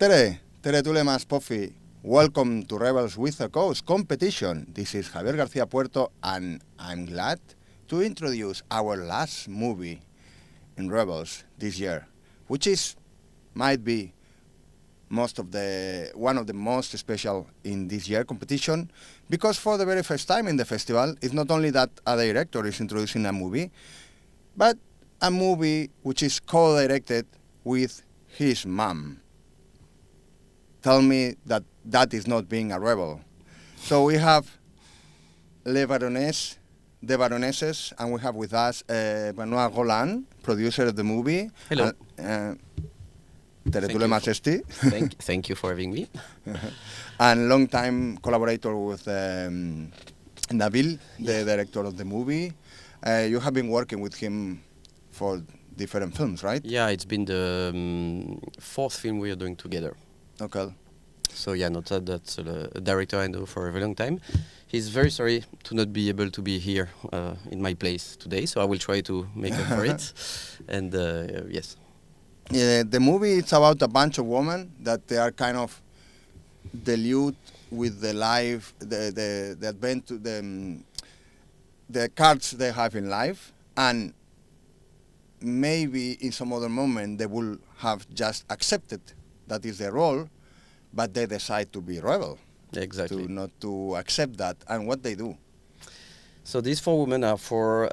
tere tulemast, PÖFF. Welcome to Rebels with a Cause competition. This is Javier Garcia Puerto, and I'm glad to introduce our last movie in Rebels this year, which might be one of the most special in this year competition, because for the very first time in the festival, it's not only that a director is introducing a movie, but a movie which is co-directed with his mom. Tell me that that is not being a rebel. So we have the Baronesses, and we have with us Benoît Roland, producer of the movie. Hello. Thank you for having me. And long-time collaborator with Nabil, the director of the movie. You have been working with him for different films, right? Yeah, it's been the fourth film we are doing together. Okay. So yeah, that's a director I know for a very long time. He's very sorry to not be able to be here in my place today, so I will try to make up for it. And yes. Yeah, the movie is about a bunch of women that they are kind of deluded with the life, the adventure, the cards they have in life, and maybe in some other moment they will have just accepted that is their role, but they decide to be rebel. Exactly. Not to accept that, and what they do. So these four women are four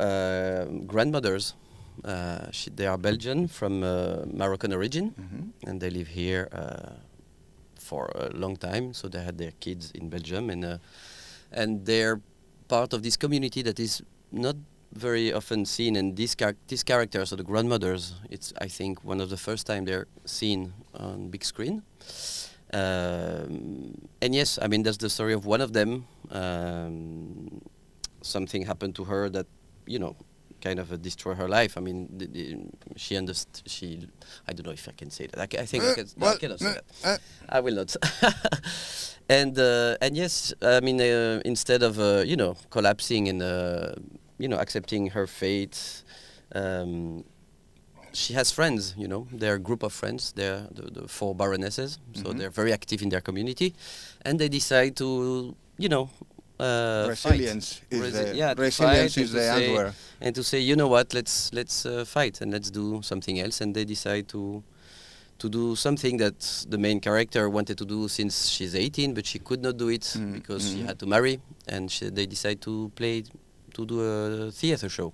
grandmothers. They are Belgian from Moroccan origin, and they live here for a long time. So they had their kids in Belgium, and they're part of this community that is not very often seen. And these characters, so the grandmothers, it's I think one of the first time they're seen on big screen. And yes, I mean that's the story of one of them. Something happened to her that, kind of destroy her life. I mean, she understood. I don't know if I can say that. I think I cannot say that. I will not. And yes, I mean, instead of collapsing and accepting her fate, she has friends. They're a group of friends. They're the four Baronesses, so they're very active in their community, and they decide to resilience fight. Resilience is the answer. And to say, you know what, let's fight and let's do something else. And they decide to do something that the main character wanted to do since she's 18, but she could not do it because she had to marry. And they decide to do a theater show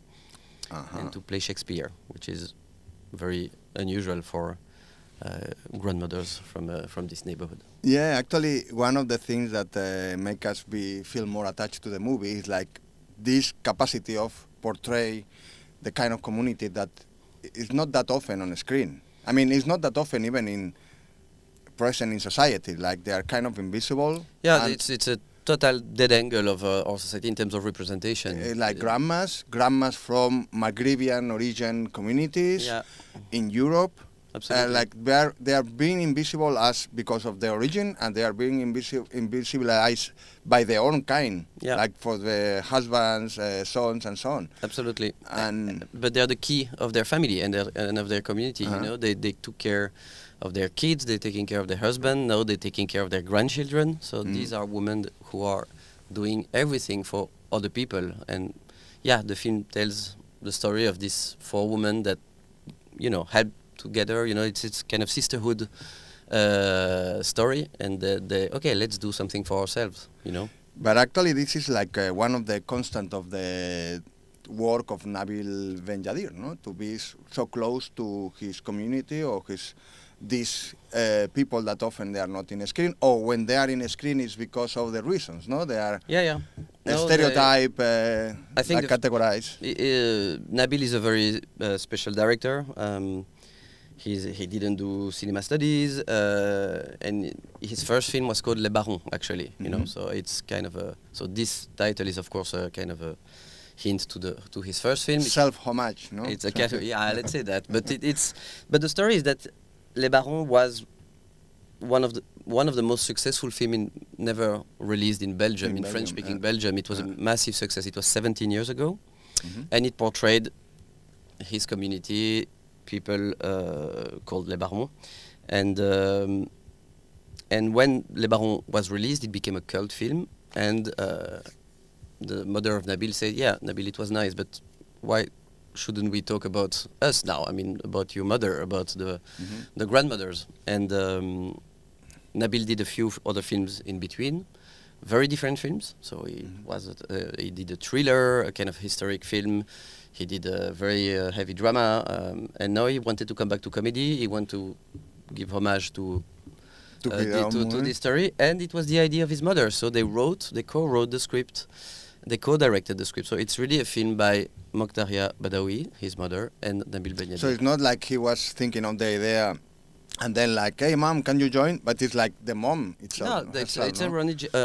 and to play Shakespeare, which is very unusual for grandmothers from this neighborhood. Yeah, actually, one of the things that make us feel more attached to the movie is like this capacity of portray the kind of community that is not that often on screen. I mean, it's not that often even present in society. Like they are kind of invisible. Yeah, it's a total dead angle of our society in terms of representation. Like grandmas from Maghrebian origin communities in Europe. Absolutely. Like they are being invisible because of their origin, and they are being invisibilized by their own kind, like for the husbands, sons, and so on. Absolutely. But they're the key of their family and of their community. They took care of their kids, they're taking care of their husband, now they're taking care of their grandchildren. So these are women who are doing everything for other people. And the film tells the story of these four women that, help together. It's kind of sisterhood story, and let's do something for ourselves. But actually, this is like one of the constant of the work of Nabil Ben Yadir, no? To be so close to his community or these people that often they are not in a screen, or when they are in a screen is because of the reasons, no? They are stereotype, I think categorized. Nabil is a very special director. He didn't do cinema studies, and his first film was called Les Barons, actually. So it's kind of so this title is of course a kind of a hint to his first film. Self-homage, no? It's a let's say that. But but the story is that Les Barons was one of the most successful film never released in Belgium, in French-speaking Belgium. It was a massive success. It was 17 years ago, and it portrayed his community, people called Les Barons, and And when Les Barons was released, it became a cult film. And the mother of Nabil said, "Yeah, Nabil, it was nice, but why shouldn't we talk about us now? I mean, about your mother, about the grandmothers." And Nabil did a few other films in between, very different films. So he did a thriller, a kind of historic film. He did a very heavy drama, and now he wanted to come back to comedy. He wanted to give homage to this story, and it was the idea of his mother. So they co-wrote the script, they co-directed the script. So it's really a film by Mokhtaria Badawi, his mother, and Nabil Benyadi. So it's not like he was thinking of the idea and then like, "Hey mom, can you join?" But it's like the mom itself. No, it's an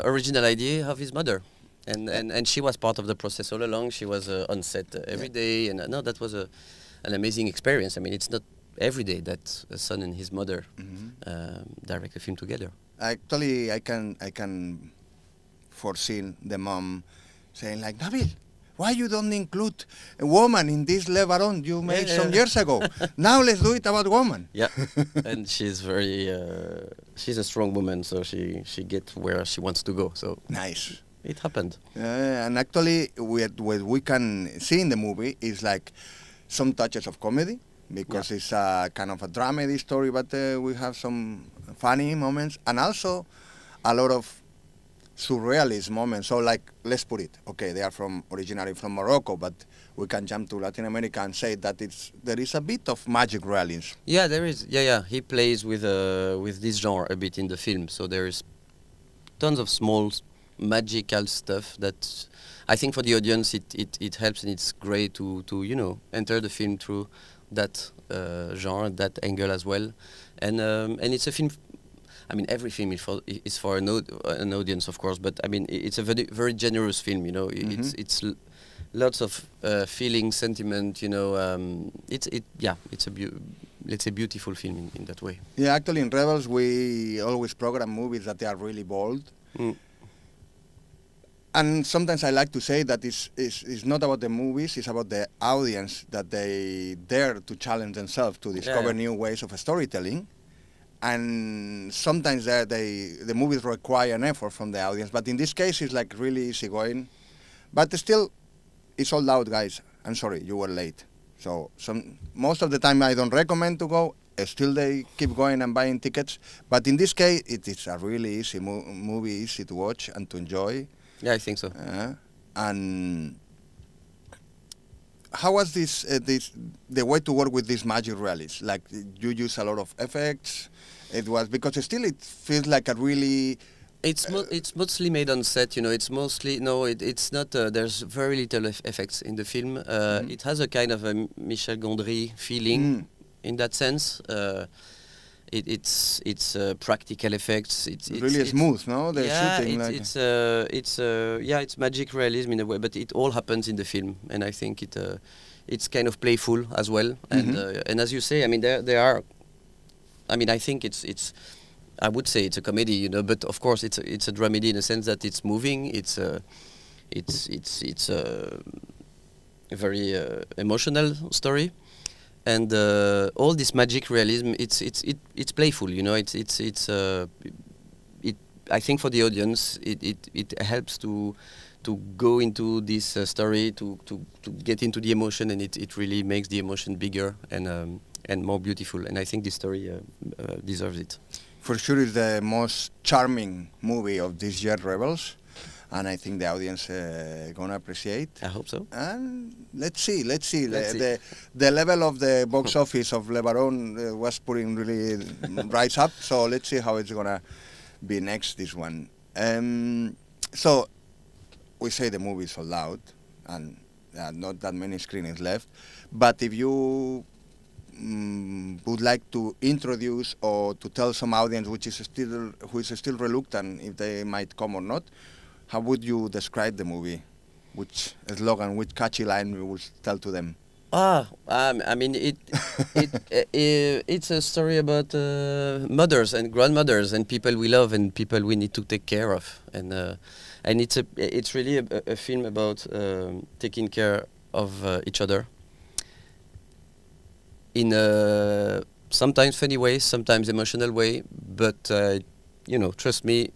original idea of his mother. And she was part of the process all along. She was on set every day, and no, that was an amazing experience. I mean, it's not every day that a son and his mother direct a film together. Actually, I can foresee the mom saying like, "Nabil, why you don't include a woman in this Le Baron you made some years ago? Now let's do it about woman." Yeah, and she's very she's a strong woman, so she gets where she wants to go. So nice. It happened. And actually, what we can see in the movie is like some touches of comedy, because it's a kind of a dramedy story, but we have some funny moments, and also a lot of surrealist moments. So like, let's put it, okay, they are originally from Morocco, but we can jump to Latin America and say that there is a bit of magic realism. Yeah, there is. Yeah. He plays with this genre a bit in the film. So there is tons of small magical stuff that I think for the audience it helps, and it's great to enter the film through that genre, that angle as well, and it's a film. I mean, every film is for an audience, of course, but I mean it's a very, very generous film. It's lots of feeling, sentiment. It's a beautiful film in that way. Yeah, actually, in Rebels we always program movies that they are really bold. And sometimes I like to say that it's not about the movies, it's about the audience, that they dare to challenge themselves to discover new ways of storytelling. And sometimes the movies require an effort from the audience, but in this case it's like really easygoing. But still, it's sold out, guys. I'm sorry, you were late. So most of the time I don't recommend to go. Still they keep going and buying tickets. But in this case, it is a really easy movie, easy to watch and to enjoy. Yeah, I think so. And how was the way to work with this magic realism? Like, you use a lot of effects. It was because still it feels like a really. It's mostly made on set. It's mostly it's not. There's very little effects in the film. It has a kind of a Michel Gondry feeling in that sense. It's practical effects. It's really smooth, no? They're shooting it's magic realism in a way, but it all happens in the film, and I think it's kind of playful as well. And as you say, I mean, there are. I mean, I think it's. I would say it's a comedy, but of course it's a dramedy in the sense that it's moving. It's a very emotional story. And all this magic realism, it's playful, I think for the audience, it helps to go into this story, to get into the emotion, and it really makes the emotion bigger and more beautiful. And I think this story deserves it. For sure, it's the most charming movie of this year, Rebels. And I think the audience gonna appreciate. I hope so. And let's see. The level of the box office of Le Baron was putting really rise up. So let's see how it's gonna be next, this one. So we say the movie is sold out, and not that many screenings left. But if you would like to introduce or to tell some audience who is still reluctant if they might come or not, how would you describe the movie? Which slogan, which catchy line you would tell to them? I mean, it's a story about mothers and grandmothers and people we love and people we need to take care of, and it's really a film about taking care of each other in a sometimes funny way, sometimes emotional way, but you know, trust me,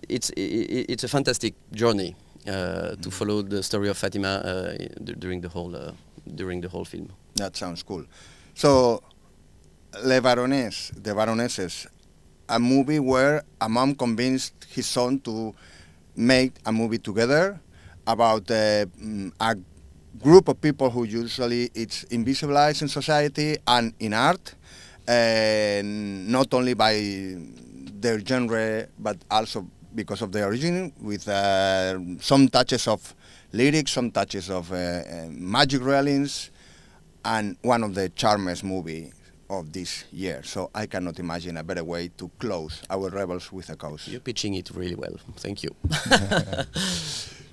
it's a fantastic journey to follow the story of Fatima during the whole film. That sounds cool. So, the Baronesses, a movie where a mom convinced his son to make a movie together about a group of people who usually it's invisibilized in society and in art, not only by their genre but also because of their origin, with some touches of lyrics, some touches of magic railings, and one of the charmest movies of this year. So I cannot imagine a better way to close our Rebels with a Cause. You're pitching it really well. Thank you.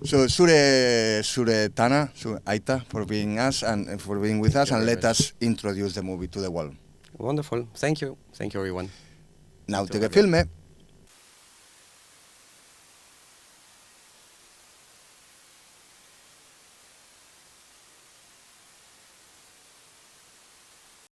So Sure Tana, Aita, for being with us, and let us introduce the movie to the world. Wonderful. Thank you. Thank you, everyone. Nautike filme.